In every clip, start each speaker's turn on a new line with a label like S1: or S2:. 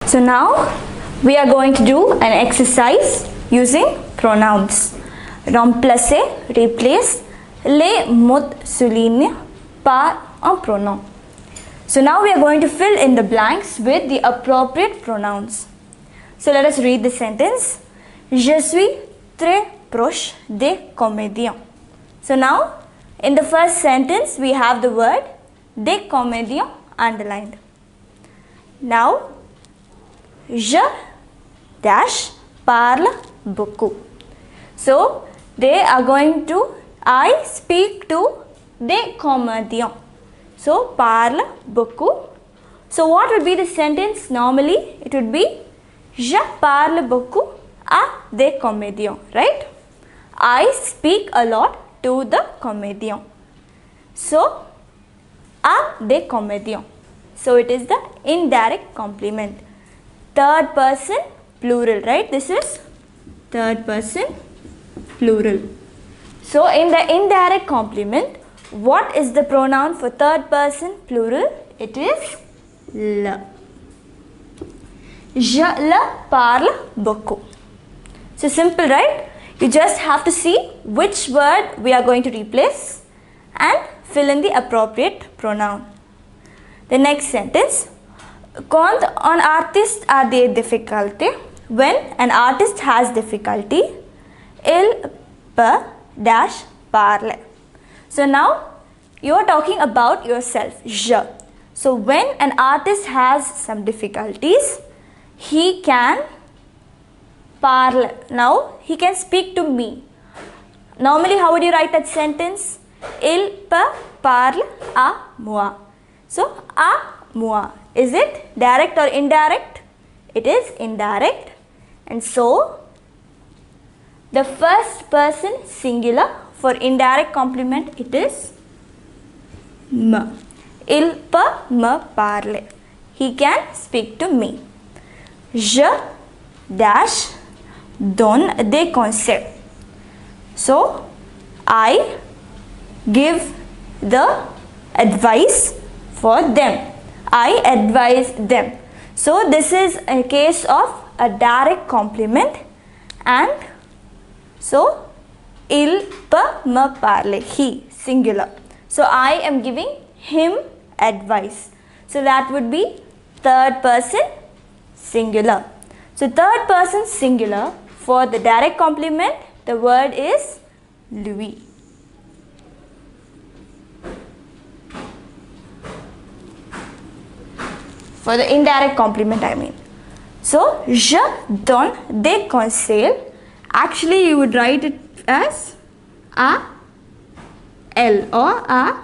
S1: So now we are going to do an exercise using pronouns. Remplacer, replace les mots soulignés par un pronom. So now we are going to fill in the blanks with the appropriate pronouns. So let us read the sentence. Je suis très proche des comédiens. So now in the first sentence we have the word des comédiens underlined. Now je dash parle beaucoup. So they are going to, I speak to des comédiens. So parle beaucoup. So what would be the sentence normally? It would be je parle beaucoup à des comédiens, right? I speak a lot to the comédiens. So à des comédiens. So it is the indirect complement. Third person plural, right? This is third person plural. So in the indirect complement, what is the pronoun for third person plural? It is le. Je le parle beaucoup. So simple, right? You just have to see which word we are going to replace and fill in the appropriate pronoun. The next sentence. Quand un artiste a des difficultés, when an artist has difficulty, il peut dash parler. So now you are talking about yourself, je. So when an artist has some difficulties, he can parle. Now he can speak to me. Normally how would you write that sentence? Il peut parler à moi. So à moi. Is it direct or indirect? It is indirect. And so the first person singular for indirect complement, it is me. Il peut me parler. He can speak to me. Je dash donne des conseils. So I give the advice for them. I advise them. So this is a case of a direct complement, and so il peut me parler, he, singular. So I am giving him advice. So that would be third person singular. So third person singular for the direct complement, the word is lui. For the indirect complement, I mean. So je donne des conseils. Actually you would write it as à elle or à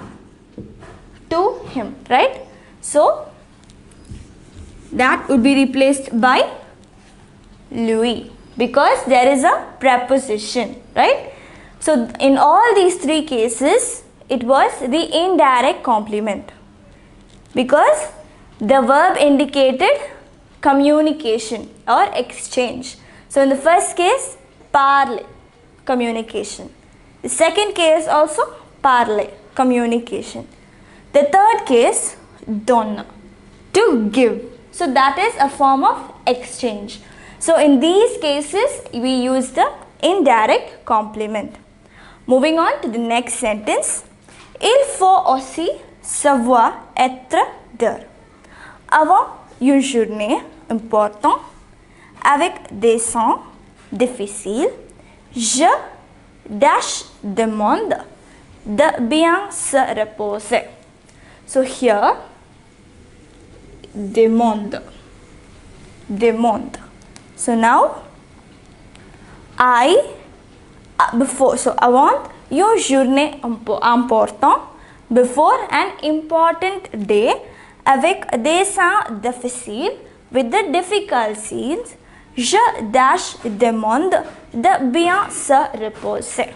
S1: to him, right? So that would be replaced by lui because there is a preposition, right? So in all these three cases it was the indirect complement because the verb indicated communication or exchange. So in the first case, parler, communication. The second case also parler, communication. The third case, donne, to give. So that is a form of exchange. So in these cases, we use the indirect complement. Moving on to the next sentence. Il faut aussi savoir être d'heure. Avant une journée importante avec des sons difficiles, je demande de bien se reposer. So here, demande. So now, avant une journée importante, before an important day, avec des sons difficiles, with the difficulties, je demande de bien se reposer.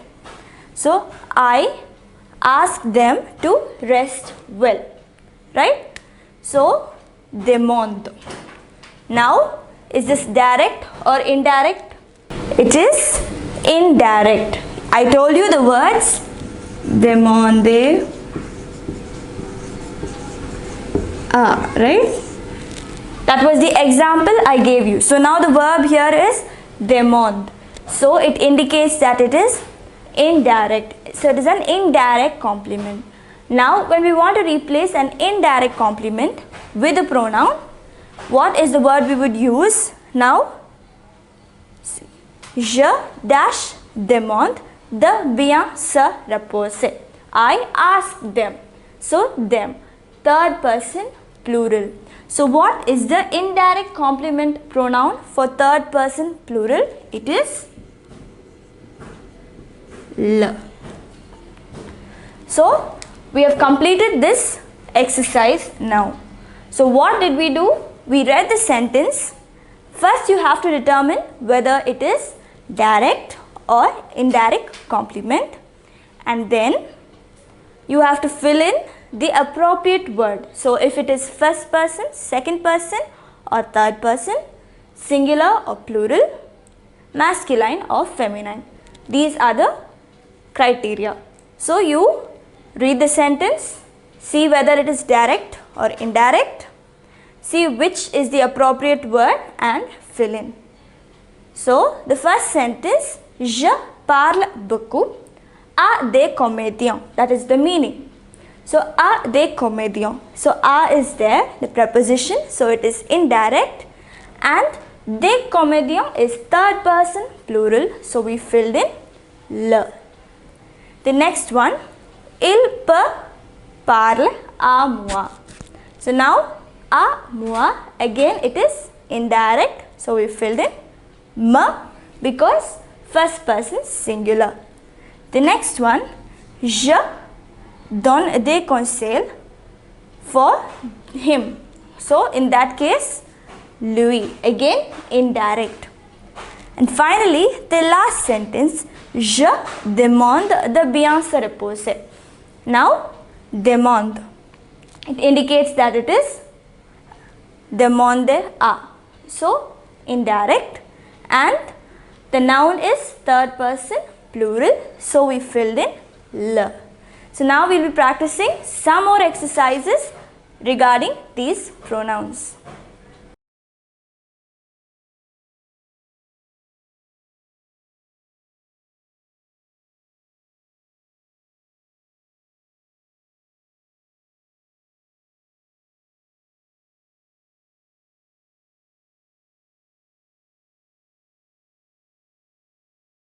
S1: So I ask them to rest well, right? So demande. Now is this direct or indirect? It is indirect. I told you the words demande, right? That was the example I gave you. So now the verb here is demande. So it indicates that it is indirect. So it is an indirect complement. Now when we want to replace an indirect complement with a pronoun, what is the word we would use? Now, je dash demande de bien se reposer. I ask them. So them. Third person plural. So what is the indirect complement pronoun for third person plural? It is le. So we have completed this exercise now. So what did we do? We read the sentence. First you have to determine whether it is direct or indirect complement, and then you have to fill in the appropriate word. So if it is first person, second person or third person, singular or plural, masculine or feminine. These are the criteria. So you read the sentence, see whether it is direct or indirect, see which is the appropriate word and fill in. So the first sentence, je parle beaucoup à des comédiens. That is the meaning. So à des comédiens. So à is there, the preposition, so it is indirect, and des comédiens is third person plural, so we filled in le. The next one, il peut parler à moi. So now à moi, again it is indirect, so we filled in me because first person singular. The next one, je donne des conseils for him. So in that case, lui, again indirect. And finally, the last sentence, je demande de bien se reposer. Now, demande. It indicates that it is demander à. So, indirect, and the noun is third person plural, so we filled in le. So now we will be practicing some more exercises regarding these pronouns.